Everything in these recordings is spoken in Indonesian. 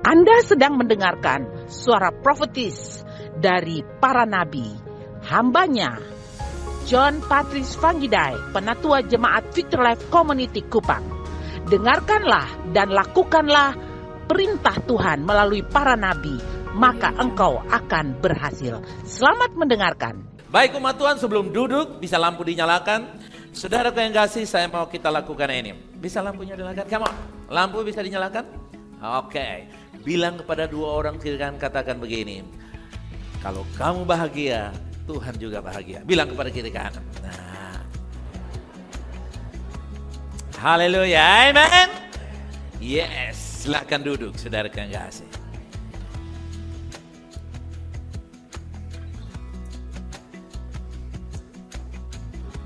Anda sedang mendengarkan suara profetis dari para nabi, hambanya John Patrice Vanggidai, Penatua Jemaat Victory Life Community Kupang. Dengarkanlah dan lakukanlah perintah Tuhan melalui para nabi, maka engkau akan berhasil. Selamat mendengarkan. Baik umat Tuhan, sebelum duduk bisa lampu dinyalakan. Saudara yang kasih, saya mau kita lakukan ini. Bisa lampunya dinyalakan? Come on. Lampu bisa dinyalakan? Oke. Bilang kepada dua orang kiri kanan, katakan begini. Kalau kamu bahagia, Tuhan juga bahagia. Bilang kepada kiri kanan. Nah. Haleluya, amen. Yes, silakan duduk saudara yang kasih.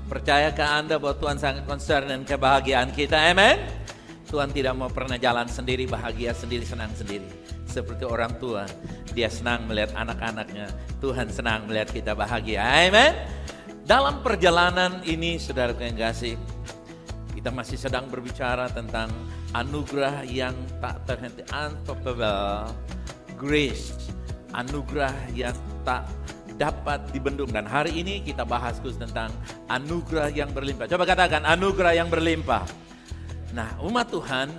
Percayakah Anda bahwa Tuhan sangat concern dengan kebahagiaan kita, amen? Tuhan tidak mau pernah jalan sendiri, bahagia sendiri, senang sendiri. Seperti orang tua, dia senang melihat anak-anaknya. Tuhan senang melihat kita bahagia, amen? Dalam perjalanan ini, saudara yang kasih, kita masih sedang berbicara tentang anugerah yang tak terhenti, unstoppable grace, anugerah yang tak dapat dibendung. Dan hari ini kita bahas khusus tentang anugerah yang berlimpah. Coba katakan anugerah yang berlimpah. Nah, umat Tuhan,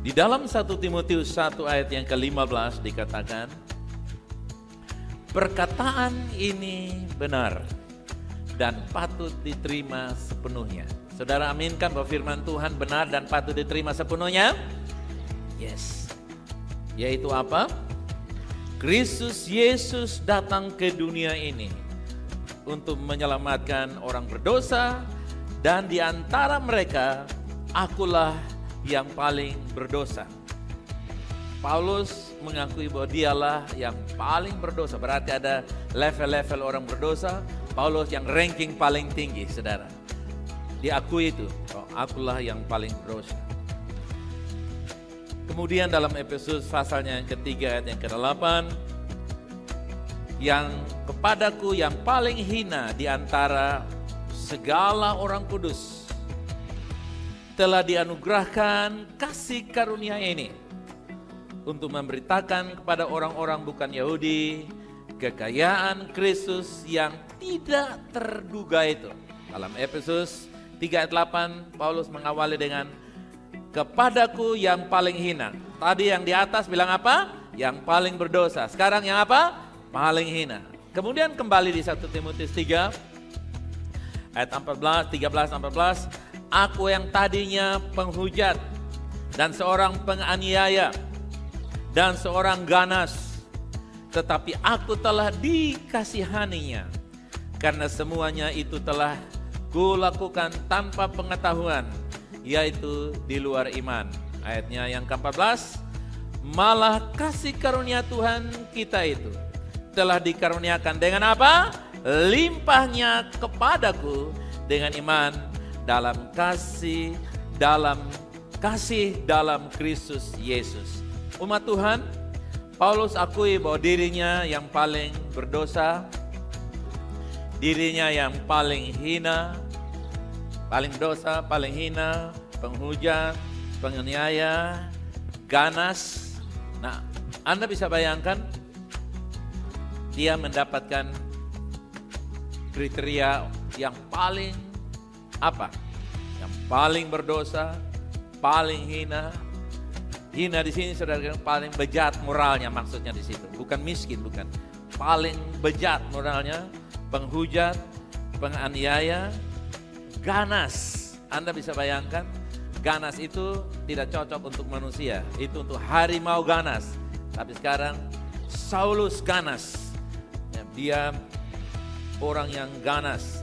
di dalam 1 Timotius 1 ayat yang ke-15 dikatakan, perkataan ini benar dan patut diterima sepenuhnya. Saudara aminkan bahwa firman Tuhan benar dan patut diterima sepenuhnya? Yes. Yaitu apa? Kristus Yesus datang ke dunia ini untuk menyelamatkan orang berdosa, dan di antara mereka akulah yang paling berdosa. Paulus mengakui bahwa dialah yang paling berdosa. Berarti ada level-level orang berdosa. Paulus yang ranking paling tinggi, saudara. Diakui itu, oh, akulah yang paling berdosa. Kemudian dalam Efesus pasalnya yang ketiga ayat yang ke-8, yang kepadaku yang paling hina di antara segala orang kudus telah dianugerahkan kasih karunia ini untuk memberitakan kepada orang-orang bukan Yahudi kekayaan Kristus yang tidak terduga itu. Dalam Efesus 3 ayat 8 Paulus mengawali dengan kepadaku yang paling hina. Tadi yang di atas bilang apa? Yang paling berdosa. Sekarang yang apa? Paling hina. Kemudian kembali di 1 Timotius 3 ayat 13-14. Aku yang tadinya penghujat dan seorang penganiaya dan seorang ganas, tetapi aku telah dikasihaninya karena semuanya itu telah kulakukan tanpa pengetahuan, yaitu di luar iman. Ayatnya yang ke-14, malah kasih karunia Tuhan kita itu telah dikaruniakan dengan apa? Limpahnya kepadaku dengan iman dalam kasih dalam Kristus Yesus. Umat Tuhan, Paulus akui bahwa dirinya yang paling berdosa, dirinya yang paling hina, paling dosa, paling hina, penghujat, penganiaya, ganas. Nah, Anda bisa bayangkan dia mendapatkan kriteria yang paling apa? Yang paling berdosa, paling hina. Hina di sini saudara, paling bejat moralnya maksudnya di situ. Bukan miskin, bukan. Paling bejat moralnya, penghujat, penganiaya, ganas. Anda bisa bayangkan, ganas itu tidak cocok untuk manusia. Itu untuk harimau ganas. Tapi sekarang Saulus ganas. Dia orang yang ganas.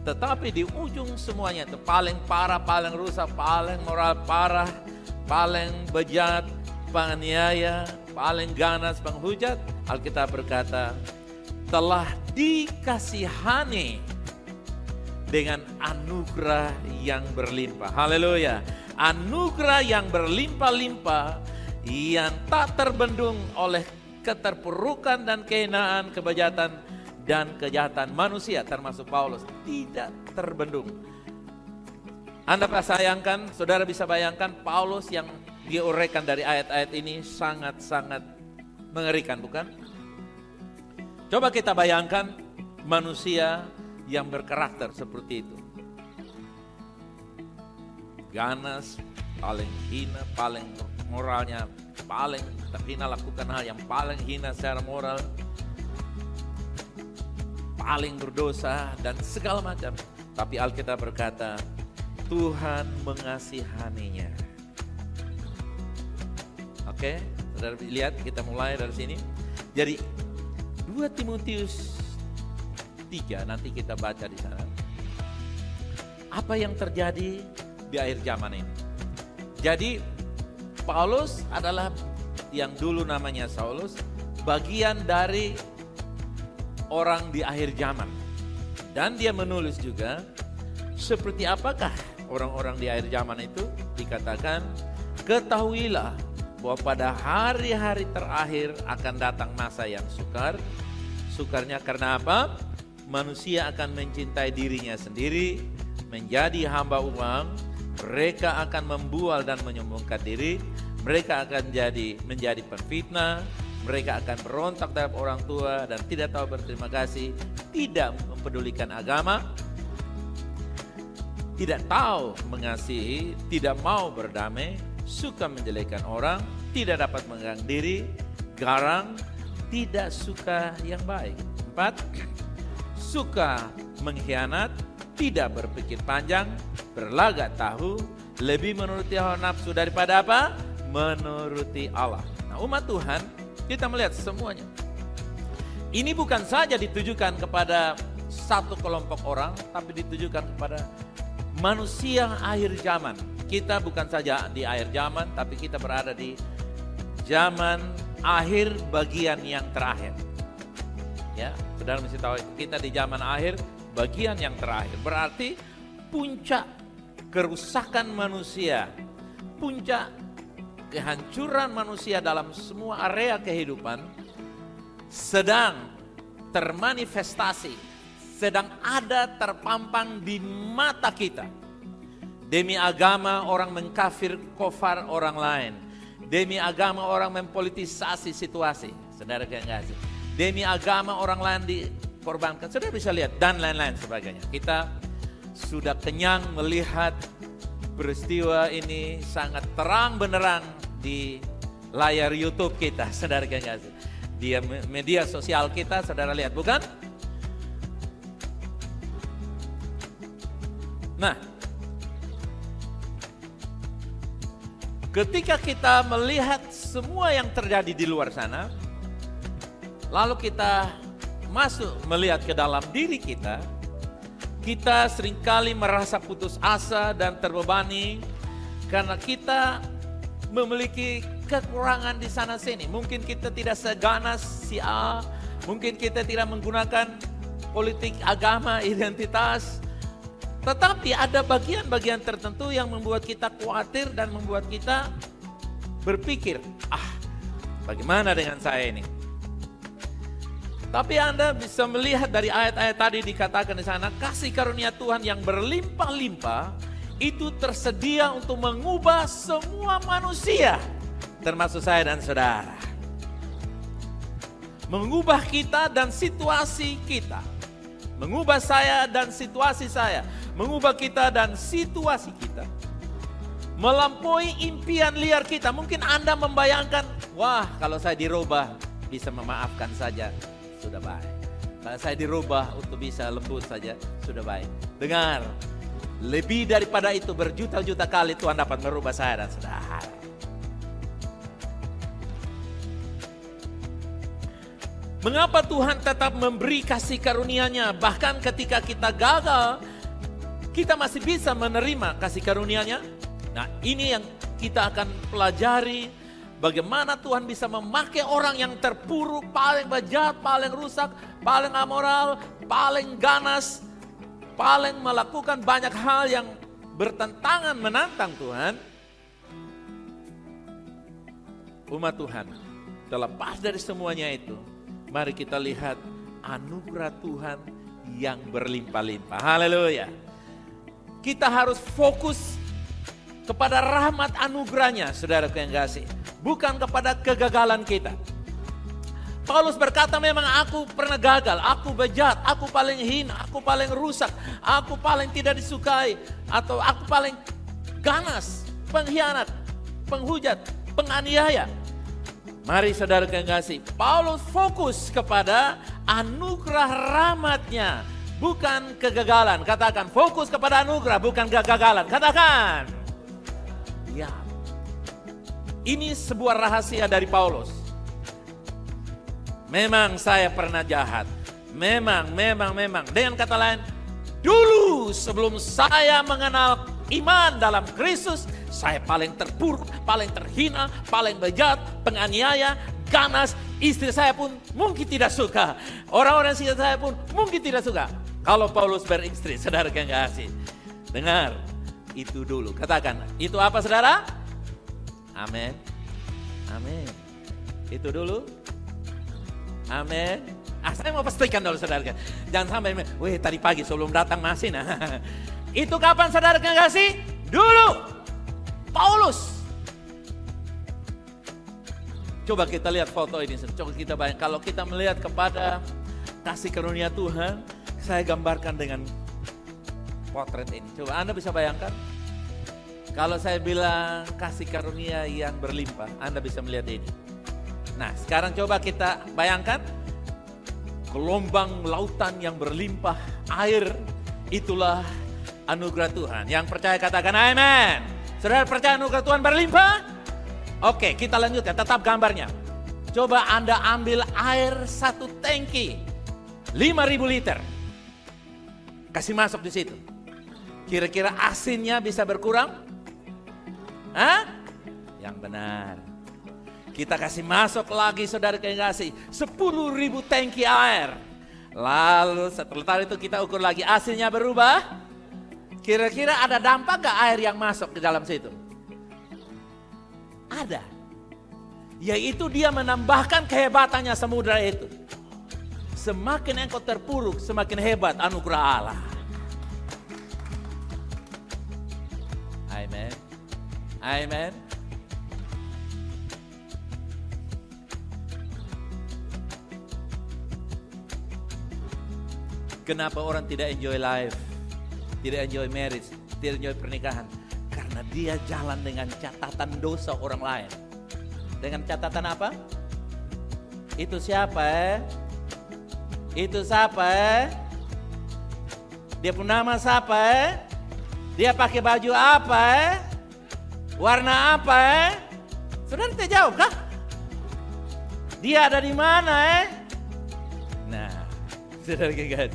Tetapi di ujung semuanya itu paling parah, paling rusak, paling moral parah, paling bejat, penganiaya, paling ganas, penghujat. Alkitab berkata, telah dikasihani dengan anugerah yang berlimpah. Haleluya. Anugerah yang berlimpah-limpah yang tak terbendung oleh keterpurukan dan kehinaan, kebejatan dan kejahatan manusia termasuk Paulus, tidak terbendung. Saudara bisa bayangkan Paulus yang diuraikan dari ayat-ayat ini sangat-sangat mengerikan, bukan? Coba kita bayangkan manusia yang berkarakter seperti itu. Ganas, paling hina, paling moralnya, paling terhina, lakukan hal yang paling hina secara moral, paling berdosa dan segala macam. Tapi Alkitab berkata, Tuhan mengasihaninya. Oke, saudara lihat, kita mulai dari sini. Jadi 2 Timotius 3 nanti kita baca di sana. Apa yang terjadi di akhir zaman ini? Jadi Paulus adalah yang dulu namanya Saulus, bagian dari orang di akhir zaman. Dan dia menulis juga seperti apakah orang-orang di akhir zaman itu. Dikatakan, ketahuilah bahwa pada hari-hari terakhir akan datang masa yang sukar. Sukarnya karena apa? Manusia akan mencintai dirinya sendiri, menjadi hamba uang, mereka akan membual dan menyombongkan diri, mereka akan menjadi penfitnah, mereka akan berontak terhadap orang tua dan tidak tahu berterima kasih, tidak mempedulikan agama, tidak tahu mengasihi, tidak mau berdamai, suka menjelekkan orang, tidak dapat mengang diri, garang, tidak suka yang baik. 4, suka mengkhianat, tidak berpikir panjang, berlagak tahu, lebih menuruti hawa nafsu daripada apa? Menuruti Allah. Nah, umat Tuhan, kita melihat semuanya. Ini bukan saja ditujukan kepada satu kelompok orang, tapi ditujukan kepada manusia akhir zaman. Kita bukan saja di akhir zaman, tapi kita berada di zaman akhir bagian yang terakhir. Ya, saudara mesti tahu itu. Kita di zaman akhir bagian yang terakhir. Berarti puncak kerusakan manusia, puncak kehancuran manusia dalam semua area kehidupan sedang termanifestasi, sedang ada terpampang di mata kita. Demi agama orang mengkafir kofar orang lain. Demi agama orang mempolitisasi situasi. Saudara kasih. Demi agama orang lain dikorbankan. Saudara bisa lihat dan lain-lain sebagainya. Kita sudah kenyang melihat peristiwa ini sangat terang benderang di layar YouTube kita. Saudara kasih. Di media sosial kita, saudara lihat bukan? Nah, ketika kita melihat semua yang terjadi di luar sana, lalu kita masuk melihat ke dalam diri kita seringkali merasa putus asa dan terbebani karena kita memiliki kekurangan di sana sini. Mungkin kita tidak seganas si A, mungkin kita tidak menggunakan politik agama, identitas, tetapi ada bagian-bagian tertentu yang membuat kita khawatir dan membuat kita berpikir, bagaimana dengan saya ini? Tapi Anda bisa melihat dari ayat-ayat tadi dikatakan di sana, kasih karunia Tuhan yang berlimpah-limpah itu tersedia untuk mengubah semua manusia, termasuk saya dan saudara. Mengubah kita dan situasi kita. Mengubah saya dan situasi saya. Mengubah kita dan situasi kita. Melampaui impian liar kita. Mungkin Anda membayangkan, wah kalau saya dirubah bisa memaafkan saja, sudah baik. Kalau saya dirubah untuk bisa lembut saja, sudah baik. Dengar, lebih daripada itu berjuta-juta kali Tuhan dapat merubah saya dan saudara. Mengapa Tuhan tetap memberi kasih karunia-Nya? Bahkan ketika kita gagal, kita masih bisa menerima kasih karunia-Nya. Nah, ini yang kita akan pelajari. Bagaimana Tuhan bisa memakai orang yang terpuruk, paling bejat, paling rusak, paling amoral, paling ganas, paling melakukan banyak hal yang bertentangan menantang Tuhan. Umat Tuhan, terlepas dari semuanya itu, mari kita lihat anugerah Tuhan yang berlimpah-limpah. Haleluya. Kita harus fokus kepada rahmat anugerahnya, saudara yang kasih. Bukan kepada kegagalan kita. Paulus berkata, memang aku pernah gagal, aku bejat, aku paling hina, aku paling rusak, aku paling tidak disukai, atau aku paling ganas, pengkhianat, penghujat, penganiaya. Mari saudara yang kasih, Paulus fokus kepada anugerah rahmatnya, bukan kegagalan. Katakan, fokus kepada anugerah, bukan kegagalan. Katakan. Ya. Ini sebuah rahasia dari Paulus. Memang saya pernah jahat. Memang. Dengan kata lain, dulu sebelum saya mengenal iman dalam Kristus, saya paling terpuruk, paling terhina, paling bejat, penganiaya, ganas. Istri saya pun mungkin tidak suka. Orang-orang sekitar saya pun mungkin tidak suka. Kalau Paulus beristri, saudara yang kasih. Dengar, itu dulu. Katakan, itu apa saudara? Amin. Amin. Itu dulu. Amin. Saya mau pastikan dulu saudara. Jangan sampai, weh tadi pagi sebelum datang masih. Nah. Itu kapan saudara yang kasih? Dulu. Paulus. Coba kita lihat foto ini. Coba kita bayangkan. Kalau kita melihat kepada kasih karunia Tuhan, saya gambarkan dengan potret ini. Coba Anda bisa bayangkan. Kalau saya bilang kasih karunia yang berlimpah, Anda bisa melihat ini. Nah, sekarang coba kita bayangkan gelombang lautan yang berlimpah air, itulah anugerah Tuhan. Yang percaya katakan amin. Saudara percaya anugerah Tuhan berlimpah? Oke, kita lanjutkan, tetap gambarnya. Coba Anda ambil air satu tangki, 5.000 liter. Kasih masuk di situ. Kira-kira asinnya bisa berkurang? Hah? Yang benar. Kita kasih masuk lagi saudara yang kasih 10.000 tangki air. Lalu setelah itu kita ukur lagi asinnya berubah. Kira-kira ada dampak gak air yang masuk ke dalam situ? Ada. Yaitu dia menambahkan kehebatannya samudra itu. Semakin engkau terpuruk, semakin hebat anugerah Allah. Amen. Amen. Kenapa orang tidak enjoy life, tidak enjoy marriage, tidak enjoy pernikahan? Karena dia jalan dengan catatan dosa orang lain. Dengan catatan apa? Itu siapa? Itu siapa? Dia punya nama siapa? Dia pakai baju apa? Warna apa? Saudara tidak jawab kah? Dia ada di mana? Nah, saudara kagak.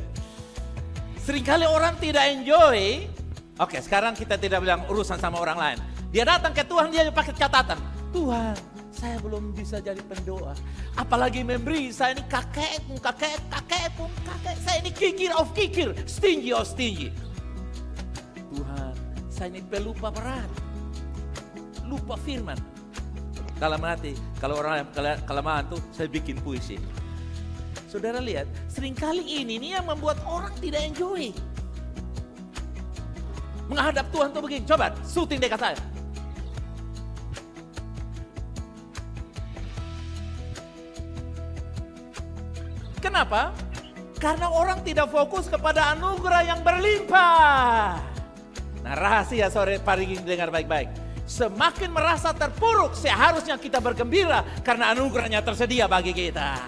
Seringkali orang tidak enjoy. Oke, sekarang kita tidak bilang urusan sama orang lain. Dia datang ke Tuhan, dia pakai catatan. Tuhan, saya belum bisa jadi pendoa. Apalagi memberi, saya ini kakek. Saya ini kikir, stingy. Tuhan, saya ini pelupa berat. Lupa firman. Dalam hati, kalau orang yang kelemahan tuh, saya bikin puisi. Saudara lihat, seringkali ini nih yang membuat orang tidak enjoy. Menghadap Tuhan tuh begini, coba syuting dekat saya. Kenapa? Karena orang tidak fokus kepada anugerah yang berlimpah. Nah, rahasia sore pagi ini dengar baik-baik. Semakin merasa terpuruk, seharusnya kita bergembira karena anugerahnya tersedia bagi kita.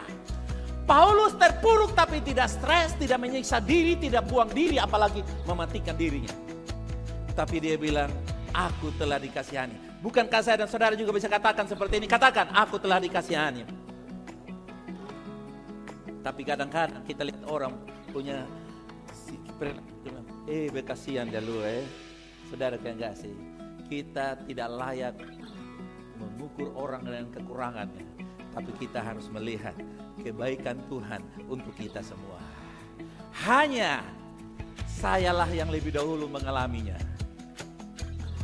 Paulus terpuruk tapi tidak stres, tidak menyiksa diri, tidak buang diri, apalagi mematikan dirinya. Tapi dia bilang, aku telah dikasihani. Bukankah saya dan saudara juga bisa katakan seperti ini? Katakan, aku telah dikasihani. Tapi kadang-kadang kita lihat orang punya kasihan dulu saudara yang kasih. Kita tidak layak mengukur orang dengan kekurangannya, tapi kita harus melihat kebaikan Tuhan untuk kita semua. Hanya sayalah yang lebih dahulu mengalaminya.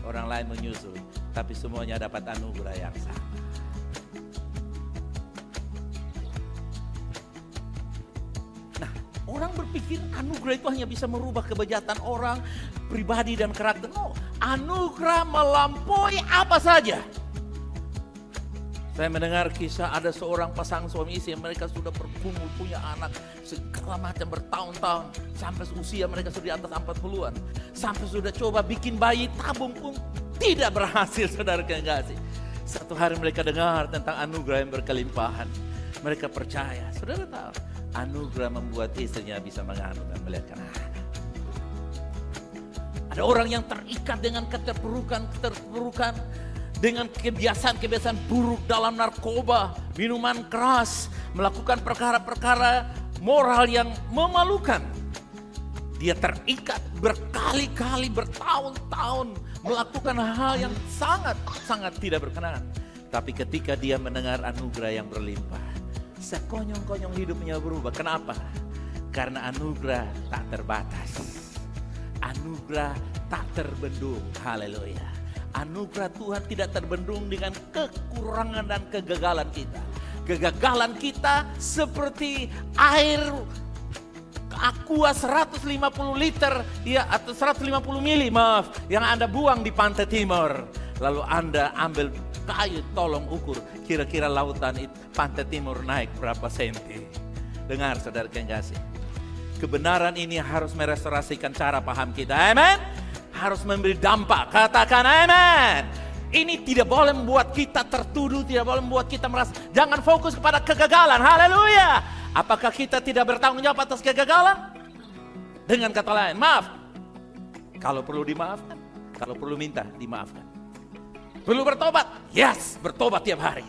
Orang lain menyusul, tapi semuanya dapat anugerah yang sama. Orang berpikir anugerah itu hanya bisa merubah kebiasaan orang, pribadi dan karakter. No, anugerah melampaui apa saja. Saya mendengar kisah ada seorang pasangan suami istri yang mereka sudah bergumul, punya anak segala macam bertahun-tahun. Sampai usia mereka sudah di atas 40-an. Sampai sudah coba bikin bayi tabung pun tidak berhasil, saudara kekasih. Satu hari mereka dengar tentang anugerah yang berkelimpahan. Mereka percaya, saudara tahu, anugerah membuat istrinya bisa mengandung dan melahirkan anak. Ada orang yang terikat dengan keterpurukan, dengan kebiasaan-kebiasaan buruk dalam narkoba, minuman keras, melakukan perkara-perkara moral yang memalukan. Dia terikat berkali-kali, bertahun-tahun melakukan hal yang sangat tidak berkenan. Tapi ketika dia mendengar anugerah yang berlimpah, sekonyong-konyong hidupnya berubah. Kenapa? Karena anugerah tak terbatas. Anugerah tak terbendung. Haleluya. Anugerah Tuhan tidak terbendung dengan kekurangan dan kegagalan kita. Kegagalan kita seperti air aqua 150 liter ya, atau 150 mili yang Anda buang di pantai timur. Lalu Anda ambil kayu, tolong ukur kira-kira lautan pantai timur naik berapa senti. Dengar saudara yang kasih, kebenaran ini harus merestorasikan cara paham kita. Amen. Harus memberi dampak. Katakan amen. Ini tidak boleh membuat kita tertuduh, tidak boleh membuat kita merasa. Jangan fokus kepada kegagalan. Haleluya. Apakah kita tidak bertanggung jawab atas kegagalan? Dengan kata lain, maaf. Kalau perlu dimaafkan, kalau perlu minta dimaafkan. Perlu bertobat? Yes, bertobat tiap hari.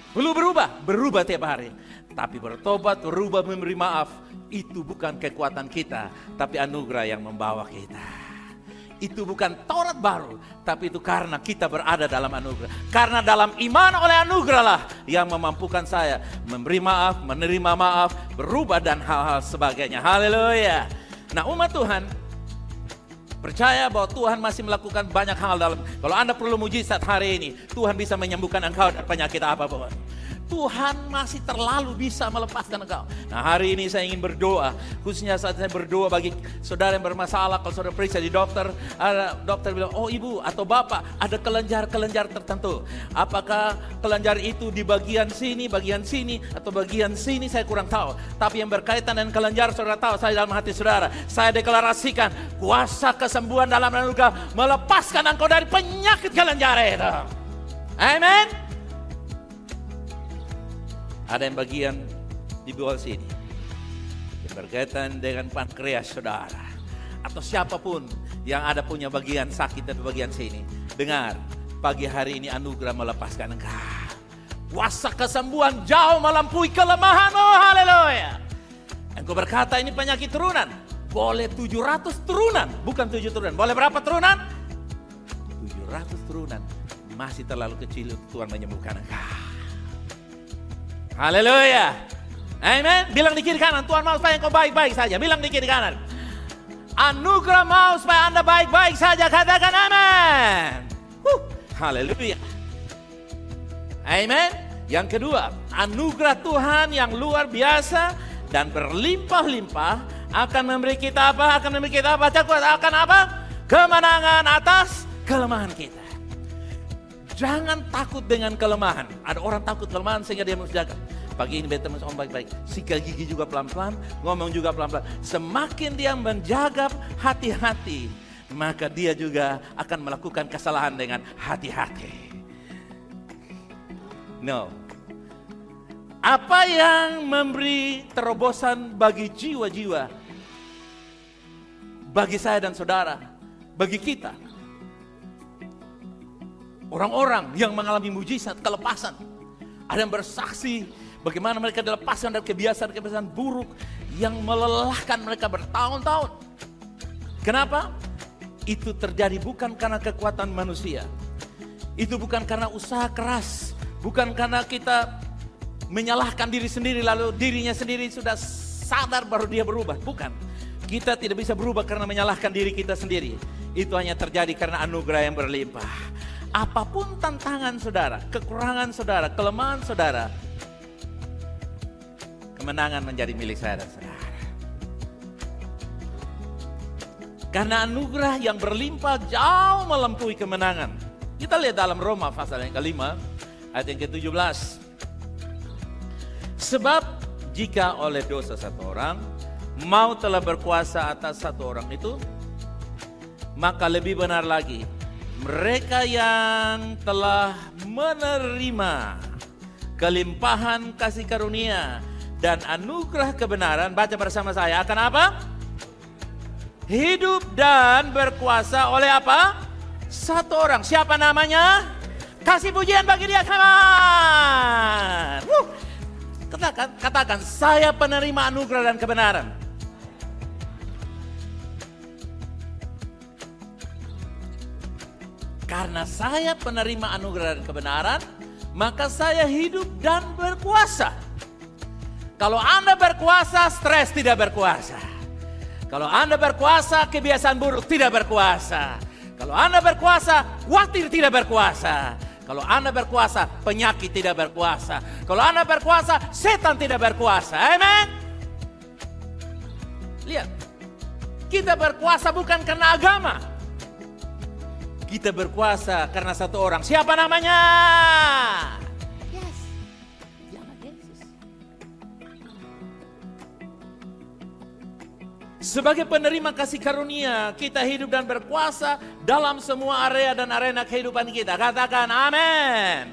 Perlu berubah? Berubah tiap hari. Tapi bertobat, berubah, memberi maaf, itu bukan kekuatan kita, tapi anugerah yang membawa kita. Itu bukan Taurat baru, tapi itu karena kita berada dalam anugerah. Karena dalam iman oleh anugerah lah yang memampukan saya memberi maaf, menerima maaf, berubah dan hal-hal sebagainya. Haleluya. Nah, umat Tuhan percaya bahwa Tuhan masih melakukan banyak hal dalam. Kalau Anda perlu mujizat hari ini, Tuhan bisa menyembuhkan engkau dari penyakit apapun. Tuhan masih terlalu bisa melepaskan engkau. Nah, hari ini saya ingin berdoa, khususnya saat saya berdoa bagi saudara yang bermasalah. Kalau saudara periksa di dokter, ada dokter bilang, oh ibu atau bapak ada kelenjar-kelenjar tertentu. Apakah kelenjar itu di bagian sini, atau bagian sini, saya kurang tahu. Tapi yang berkaitan dengan kelenjar, saudara tahu, saya dalam hati saudara, saya deklarasikan kuasa kesembuhan dalam anugerah melepaskan engkau dari penyakit kelenjar itu. Amin. Ada yang bagian di bawah sini yang berkaitan dengan pankreas saudara, atau siapapun yang ada punya bagian sakit atau bagian sini. Dengar, pagi hari ini anugerah melepaskan engkau. Kuasa kesembuhan jauh melampaui kelemahanmu. Haleluya. Engkau berkata ini penyakit turunan. Boleh 700 turunan, bukan 7 turunan. Boleh berapa turunan? 700 turunan. Masih terlalu kecil untuk Tuhan menyembuhkan engkau. Haleluya. Amen. Bilang di kiri kanan, Tuhan mau supaya engkau baik-baik saja. Bilang di kiri kanan, anugerah mau supaya Anda baik-baik saja. Katakan amin. Haleluya. Amen. Yang kedua, anugerah Tuhan yang luar biasa dan berlimpah-limpah akan memberi kita apa? Akan memberi kita apa? Akan apa? Kemenangan atas kelemahan kita. Jangan takut dengan kelemahan. Ada orang takut kelemahan sehingga dia menjaga. Pagi ini beta ngomong baik-baik. Sikat gigi juga pelan-pelan, ngomong juga pelan-pelan. Semakin dia menjaga hati-hati, maka dia juga akan melakukan kesalahan dengan hati-hati. No. Apa yang memberi terobosan bagi jiwa-jiwa, bagi saya dan saudara, bagi kita, orang-orang yang mengalami mujizat, kelepasan. Ada yang bersaksi bagaimana mereka dilepaskan dari kebiasaan-kebiasaan buruk yang melelahkan mereka bertahun-tahun. Kenapa? Itu terjadi bukan karena kekuatan manusia. Itu bukan karena usaha keras. Bukan karena kita menyalahkan diri sendiri lalu dirinya sendiri sudah sadar baru dia berubah. Bukan. Kita tidak bisa berubah karena menyalahkan diri kita sendiri. Itu hanya terjadi karena anugerah yang berlimpah. Apapun tantangan saudara, kekurangan saudara, kelemahan saudara, kemenangan menjadi milik saya dan saudara. Karena anugerah yang berlimpah jauh melampaui kemenangan. Kita lihat dalam Roma pasal yang kelima, ayat yang ke-17. Sebab jika oleh dosa satu orang, maut telah berkuasa atas satu orang itu, maka lebih benar lagi, mereka yang telah menerima kelimpahan kasih karunia dan anugerah kebenaran, baca bersama saya, akan apa? Hidup dan berkuasa oleh apa? Satu orang. Siapa namanya? Kasih pujian bagi dia, come on. Katakan, saya penerima anugerah dan kebenaran. Karena saya penerima anugerah dan kebenaran, maka saya hidup dan berkuasa. Kalau Anda berkuasa, stres tidak berkuasa. Kalau Anda berkuasa, kebiasaan buruk tidak berkuasa. Kalau Anda berkuasa, khawatir tidak berkuasa. Kalau Anda berkuasa, penyakit tidak berkuasa. Kalau Anda berkuasa, setan tidak berkuasa. Amen. Lihat, kita berkuasa bukan karena agama. Kita berkuasa karena satu orang. Siapa namanya? Yes, jangan Yesus. Sebagai penerima kasih karunia, kita hidup dan berkuasa dalam semua area dan arena kehidupan kita. Katakan amin.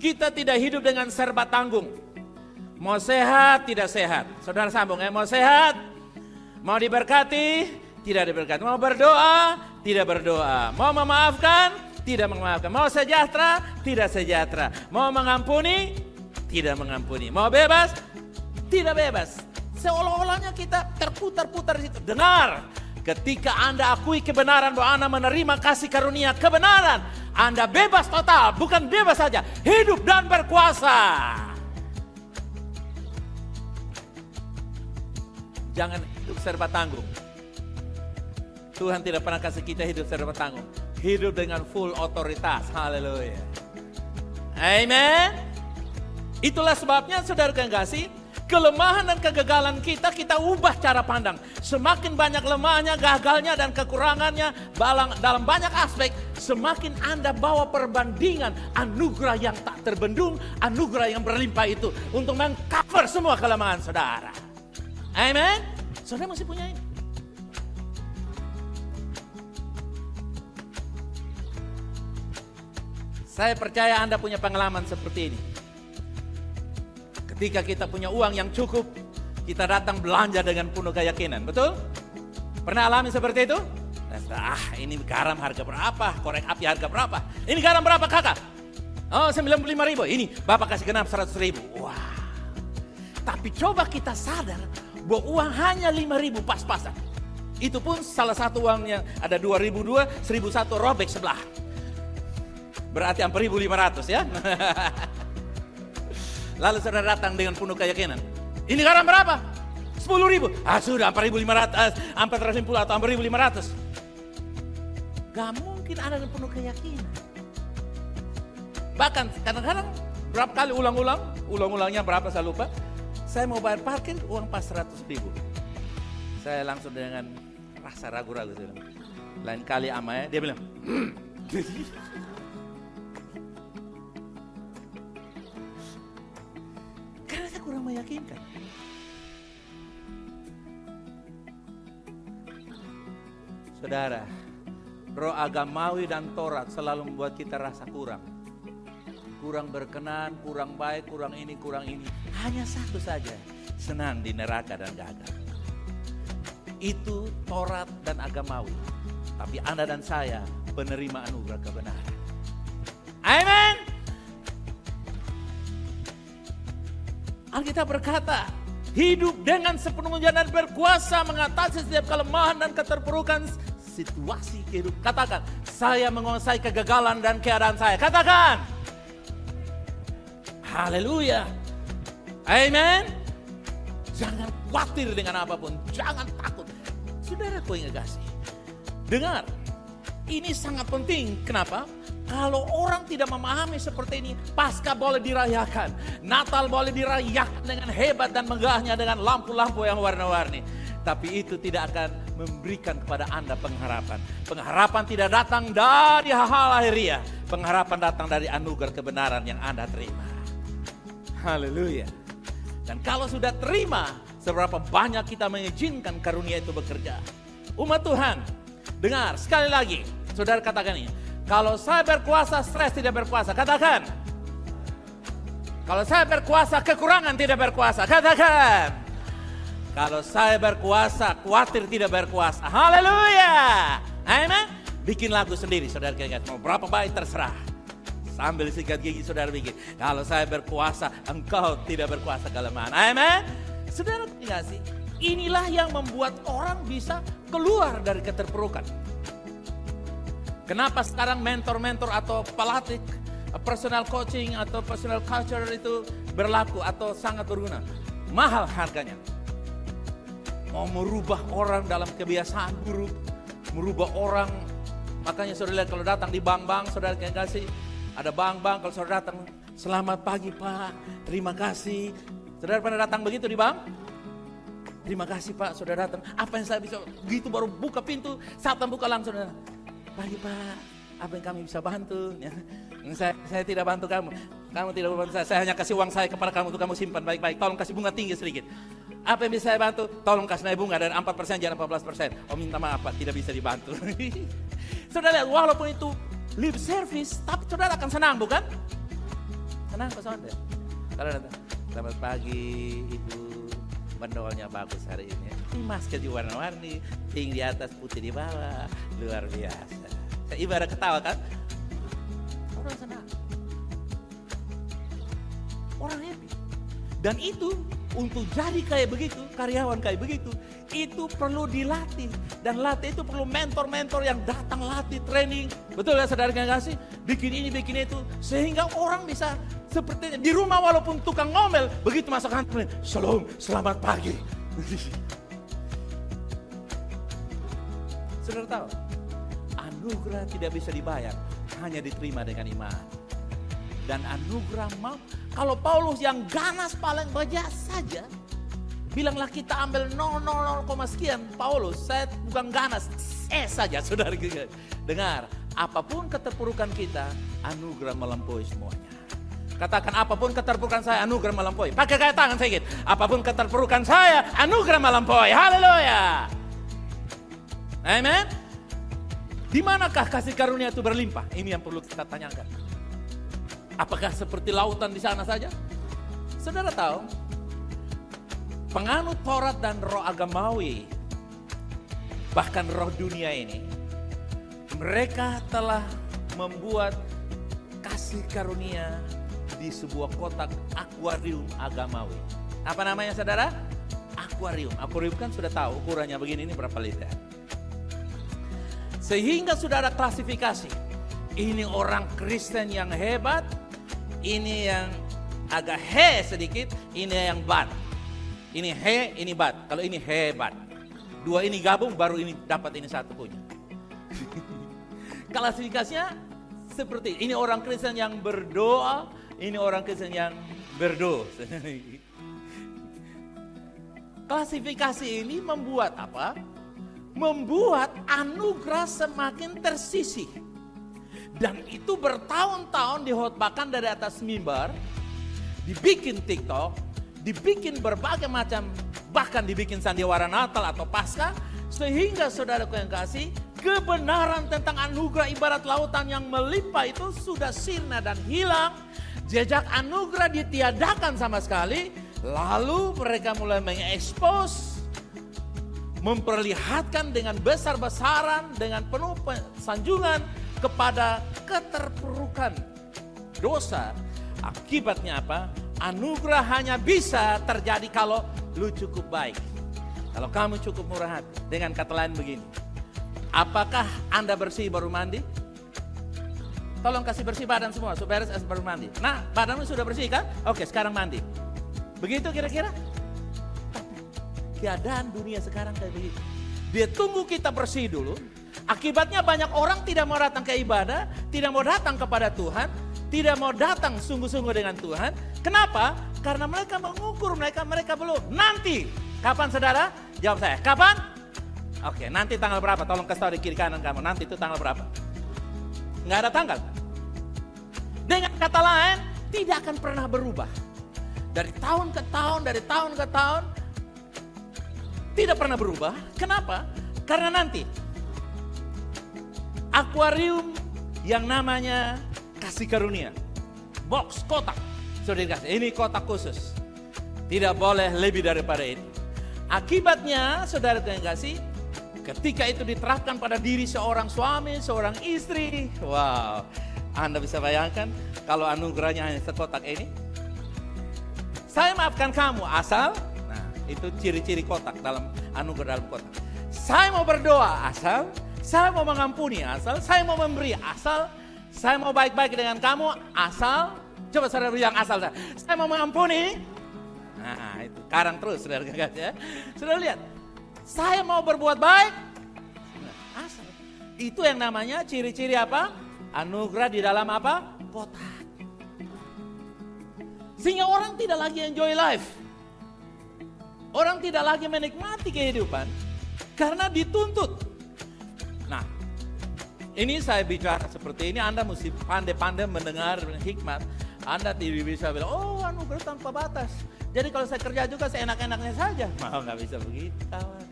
Kita tidak hidup dengan serba tanggung. Mau sehat, tidak sehat. Saudara sambung ya, mau sehat, mau diberkati, tidak diberkati. Mau berdoa, tidak berdoa. Mau memaafkan, tidak memaafkan. Mau sejahtera, tidak sejahtera. Mau mengampuni, tidak mengampuni. Mau bebas, tidak bebas. Seolah-olahnya kita terputar-putar di situ. Dengar, ketika Anda akui kebenaran bahwa Anda menerima kasih karunia kebenaran, Anda bebas total, bukan bebas saja, hidup dan berkuasa. Jangan hidup serba tanggung. Tuhan tidak pernah kasih kita hidup serba tanggung. Hidup dengan full otoritas. Haleluya. Amen. Itulah sebabnya saudara yang kasih, kelemahan dan kegagalan kita ubah cara pandang. Semakin banyak lemahnya, gagalnya, dan kekurangannya dalam banyak aspek, semakin Anda bawa perbandingan anugerah yang tak terbendung, anugerah yang berlimpah itu untuk mengcover semua kelemahan saudara. Amen. Saudara masih punya ini. Saya percaya Anda punya pengalaman seperti ini. Ketika kita punya uang yang cukup, kita datang belanja dengan penuh keyakinan, betul? Pernah alami seperti itu? Ini garam harga berapa? Korek api harga berapa? Ini garam berapa kakak? Oh 95.000, ini bapak kasih genap 100.000. Wah. Tapi coba kita sadar bahwa uang hanya 5.000 pas-pasan. Itu pun salah satu uang yang ada 2.002, 1.001 robek sebelah. Berarti 4.500 ya. Lalu saudara datang dengan penuh keyakinan. Ini garam berapa? 10.000. Sudah 4.500, 450 atau 4.500. Gak mungkin ada dengan penuh keyakinan. Bahkan kadang-kadang berapa kali ulang-ulangnya berapa saya lupa. Saya mau bayar parkir uang pas 100.000. Saya langsung dengan rasa ragu-ragu. Lain kali ama dia bilang. Kurang meyakinkan. Saudara, roh agamawi dan Taurat selalu membuat kita rasa kurang. Kurang berkenan, kurang baik, kurang ini, kurang ini. Hanya satu saja, senang di neraka dan gagal. Itu Taurat dan agamawi. Tapi Anda dan saya penerima anugerah kebenaran. Amen. Alkitab berkata, hidup dengan sepenuhnya dan berkuasa mengatasi setiap kelemahan dan keterpurukan situasi kehidupan. Katakan, saya menguasai kegagalan dan keadaan saya. Katakan, haleluya, amen. Jangan khawatir dengan apapun, jangan takut. Saudaraku yang kasih, dengar, ini sangat penting. Kenapa? Kalau orang tidak memahami seperti ini, Paskah boleh dirayakan, Natal boleh dirayakan dengan hebat dan megahnya dengan lampu-lampu yang warna-warni. Tapi itu tidak akan memberikan kepada Anda pengharapan. Pengharapan tidak datang dari hal-hal lahiriah. Pengharapan datang dari anugerah kebenaran yang Anda terima. Haleluya. Dan kalau sudah terima, seberapa banyak kita mengizinkan karunia itu bekerja. Umat Tuhan, dengar sekali lagi. Saudara katakan ini. Kalau saya berkuasa, stres tidak berkuasa. Katakan. Kalau saya berkuasa, kekurangan tidak berkuasa. Katakan. Kalau saya berkuasa, khawatir tidak berkuasa. Haleluya. Amen. Bikin lagu sendiri, saudara katakan. Mau berapa baik terserah. Sambil sikat gigi saudara bikin. Kalau saya berkuasa, engkau tidak berkuasa kelemahan. Amen. Saudara ingat sih, inilah yang membuat orang bisa keluar dari keterpurukan. Kenapa sekarang mentor-mentor atau pelatih, personal coaching atau personal culture itu berlaku atau sangat berguna? Mahal harganya. Mau merubah orang dalam kebiasaan buruk, merubah orang. Makanya saudara lihat kalau datang di bank-bank, saudara kasih, ada bank-bank kalau saudara datang, selamat pagi Pak, terima kasih. Saudara pernah datang begitu di bank? Terima kasih Pak, saudara datang. Apa yang saya bisa, begitu baru buka pintu, saat buka langsung saudara. Pagi Pak, apa yang kami bisa bantu? Ya. Saya tidak bantu kamu. Kamu tidak bantu saya hanya kasih uang saya kepada kamu untuk kamu simpan baik-baik. Tolong kasih bunga tinggi sedikit. Apa yang bisa saya bantu? Tolong kasih naik bunga dari 4% jangan 14%. Oh minta maaf Pak, tidak bisa dibantu. Saudara lihat, walaupun itu lip service, tapi saudara akan senang bukan? Senang Pak Saudara. Kalau datang, selamat pagi Ibu. Bandolnya bagus hari ini. Ini masker di warna-warni, pink di atas, putih di bawah, luar biasa. Ibarat ketawa kan? Orang senang. Orang happy. Dan itu untuk jadi kayak begitu, karyawan kayak begitu, itu perlu dilatih. Dan latih itu perlu mentor-mentor yang datang latih, training. Betul ya saudara yang kasih? Bikin ini, bikin itu. Sehingga orang bisa seperti di rumah walaupun tukang ngomel, begitu masuk kantor, shalom, selamat pagi. Saudara tahu, anugerah tidak bisa dibayar, hanya diterima dengan iman. Dan anugerah mau, kalau Paulus yang ganas paling banyak saja, bilanglah kita ambil 0,0 sekian. Paulus, saya bukan ganas, saja saudara. Dengar, apapun keterpurukan kita, anugerah melampaui semuanya. Katakan apapun keterpurukan saya, anugerah melampaui. Pakai kaya tangan sedikit. Apapun keterpurukan saya, anugerah melampaui. Haleluya. Amen. Di manakah kasih karunia itu berlimpah? Ini yang perlu kita tanyakan. Apakah seperti lautan di sana saja? Saudara tahu, penganut Taurat dan roh agamawi, bahkan roh dunia ini, mereka telah membuat kasih karunia di sebuah kotak akuarium agamawi. Apa namanya saudara? Akuarium. Akuarium kan sudah tahu ukurannya begini, ini berapa liter. Sehingga sudah ada klasifikasi. Ini orang Kristen yang hebat, ini yang agak sedikit, ini yang bad. Ini ini bad. Kalau ini hebat. Dua ini gabung baru ini dapat ini satu punya. Klasifikasinya seperti ini orang Kristen yang berdoa, ini orang Kristen yang berdosa. Klasifikasi ini membuat apa? Membuat anugerah semakin tersisih. Dan itu bertahun-tahun dihotbahkan dari atas mimbar, dibikin TikTok, dibikin berbagai macam, bahkan dibikin sandiwara Natal atau Paskah, sehingga saudaraku yang kasih, kebenaran tentang anugerah ibarat lautan yang melimpah itu sudah sirna dan hilang. Jejak anugerah ditiadakan sama sekali. Lalu mereka mulai mengekspos, memperlihatkan dengan besar-besaran, dengan penuh sanjungan kepada keterpurukan dosa. Akibatnya apa? Anugerah hanya bisa terjadi kalau lu cukup baik. Kalau kamu cukup murah hati. Dengan kata lain begini, apakah Anda bersih baru mandi? Tolong kasih bersih badan semua, supaya beres baru mandi. Nah, badanmu sudah bersih kan? Oke, sekarang mandi. Begitu kira-kira? Keadaan dunia sekarang kayak begitu. Dia tunggu kita bersih dulu. Akibatnya banyak orang tidak mau datang ke ibadah, tidak mau datang kepada Tuhan, tidak mau datang sungguh-sungguh dengan Tuhan. Kenapa? Karena mereka mengukur, mereka belum. Nanti, kapan saudara? Jawab saya, kapan? Oke, nanti tanggal berapa? Tolong kasih tahu di kiri kanan kamu. Nanti itu tanggal berapa? Nggak ada tanggal. Dengan kata lain, tidak akan pernah berubah. Dari tahun ke tahun, dari tahun ke tahun, tidak pernah berubah. Kenapa? Karena nanti akuarium yang namanya kasih karunia, box kotak, sudah dikasih. Ini kotak khusus, tidak boleh lebih daripada itu. Akibatnya, saudara kasih, ketika itu diterapkan pada diri seorang suami, seorang istri, wow, Anda bisa bayangkan kalau anugerahnya hanya sekotak ini. Saya maafkan kamu asal, nah itu ciri-ciri kotak dalam anugerah dalam kotak. Saya mau berdoa asal, saya mau mengampuni asal, saya mau memberi asal, saya mau baik-baik dengan kamu asal. Coba saudara bilang asal, saya mau mengampuni. Nah itu karang terus saudara ya. Saudara lihat, saya mau berbuat baik asal. Itu yang namanya ciri-ciri apa? Anugerah di dalam apa? Kotak. Sehingga orang tidak lagi enjoy life. Orang tidak lagi menikmati kehidupan karena dituntut. Nah, ini saya bicara seperti ini, Anda mesti pandai-pandai mendengar hikmat. Anda tidak bisa bilang, oh anugerah tanpa batas. Jadi kalau saya kerja juga seenak-enaknya saja. Mau nggak bisa begitu kawan.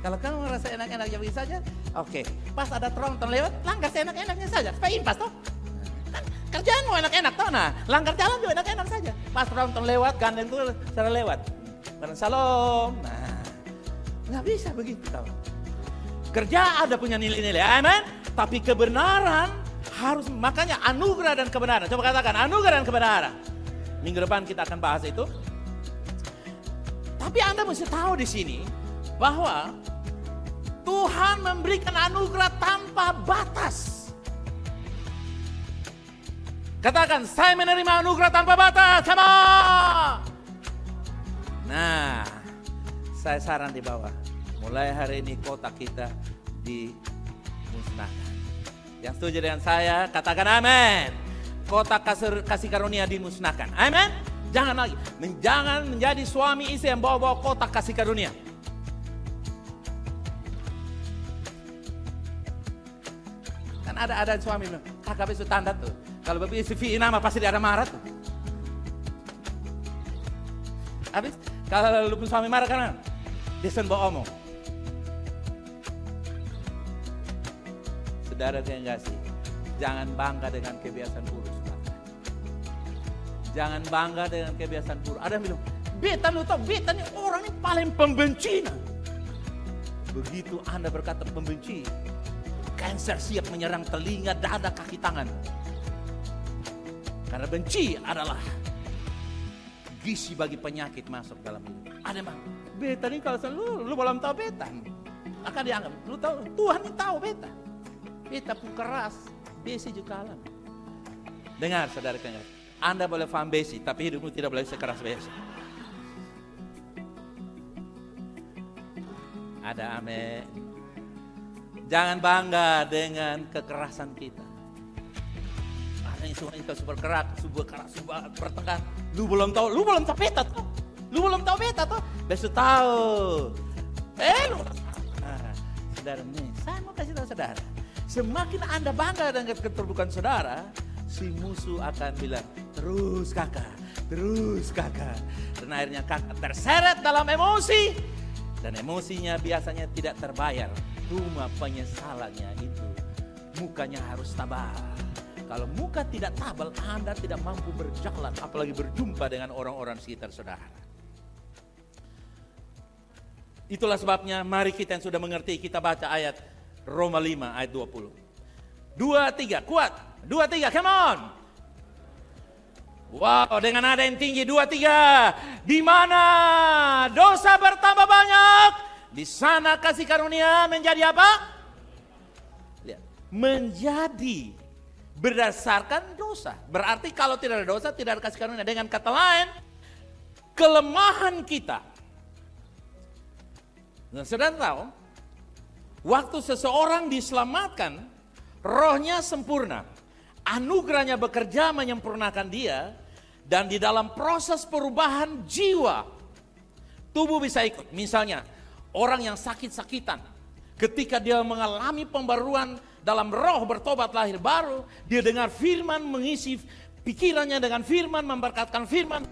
Kalau kamu merasa enak-enaknya begitu saja, oke. Pas ada tronton lewat, langgar seenak-enaknya saja. Supaya impas toh. Kan kerjaan mau enak-enak toh. Nah, langgar jalan juga enak-enak saja. Pas tronton lewat, gandeng itu cara lewat. Barang salam. Nah, nggak bisa begitu kawan. Kerja ada punya nilai-nilai, amen. Tapi kebenaran harus, makanya anugerah dan kebenaran. Coba katakan anugerah dan kebenaran. Minggu depan kita akan bahas itu. Tapi Anda mesti tahu di sini bahwa Tuhan memberikan anugerah tanpa batas. Katakan, saya menerima anugerah tanpa batas. Come on! Nah, saya saran di bawah. Mulai hari ini kotak kita dimusnahkan. Yang setuju dengan saya, katakan amin. Kotak kasih karunia dimusnahkan. Amin. Jangan lagi. Jangan menjadi suami istri yang bawa-bawa kotak kasih karunia. Kan ada suami bilang, kakak itu tanda tuh. Kalau bapak CV nama pasti ada marah tuh. Habis, kalau lu suami marah kan, dia bawa omong. Saudara yang kasih, jangan bangga dengan kebiasaan buruk. Jangan bangga dengan kebiasaan buruk. Ada yang bilang, beta lu tau, beta nih orang ini paling pembenci. Begitu Anda berkata pembenci, kanker siap menyerang telinga, dada, kaki, tangan. Karena benci adalah gizi bagi penyakit masuk dalam hidup. Ada yang bilang, beta nih kalau lu belum tahu beta. Akan dianggap, lu tahu, Tuhan ini tahu beta. Beta pun keras, besi juga alam. Dengar saudara dengar. Anda boleh paham besi, tapi hidupmu tidak boleh sekeras besi. Ada amin. Jangan bangga dengan kekerasan kita. Ada yang suka super keras, super bertengkar. Lu belum tahu beta tuh. Lu belum tahu beta tuh. Besok tahu. Lu. Nah, saudara nih, saya mau kasih tahu saudara. Semakin Anda bangga dengan keterbukaan saudara, si musuh akan bilang, terus kakak. Dan akhirnya kakak terseret dalam emosi. Dan emosinya biasanya tidak terbayar. Cuma penyesalannya itu, mukanya harus tabah. Kalau muka tidak tabal, Anda tidak mampu berjalan, apalagi berjumpa dengan orang-orang sekitar saudara. Itulah sebabnya mari kita yang sudah mengerti, kita baca ayat Roma 5 ayat 20. 2, 3, kuat. 2, 3, come on. Wow, dengan nada yang tinggi. 2, 3. Di mana dosa bertambah banyak, di sana kasih karunia menjadi apa? Lihat, menjadi berdasarkan dosa. Berarti kalau tidak ada dosa, tidak ada kasih karunia. Dengan kata lain, kelemahan kita. Nah, saudara tahu, waktu seseorang diselamatkan, rohnya sempurna. Anugerahnya bekerja menyempurnakan dia. Dan di dalam proses perubahan jiwa, tubuh bisa ikut. Misalnya, orang yang sakit-sakitan. Ketika dia mengalami pembaruan dalam roh, bertobat lahir baru, dia dengar firman, mengisi pikirannya dengan firman, memberkatkan firman.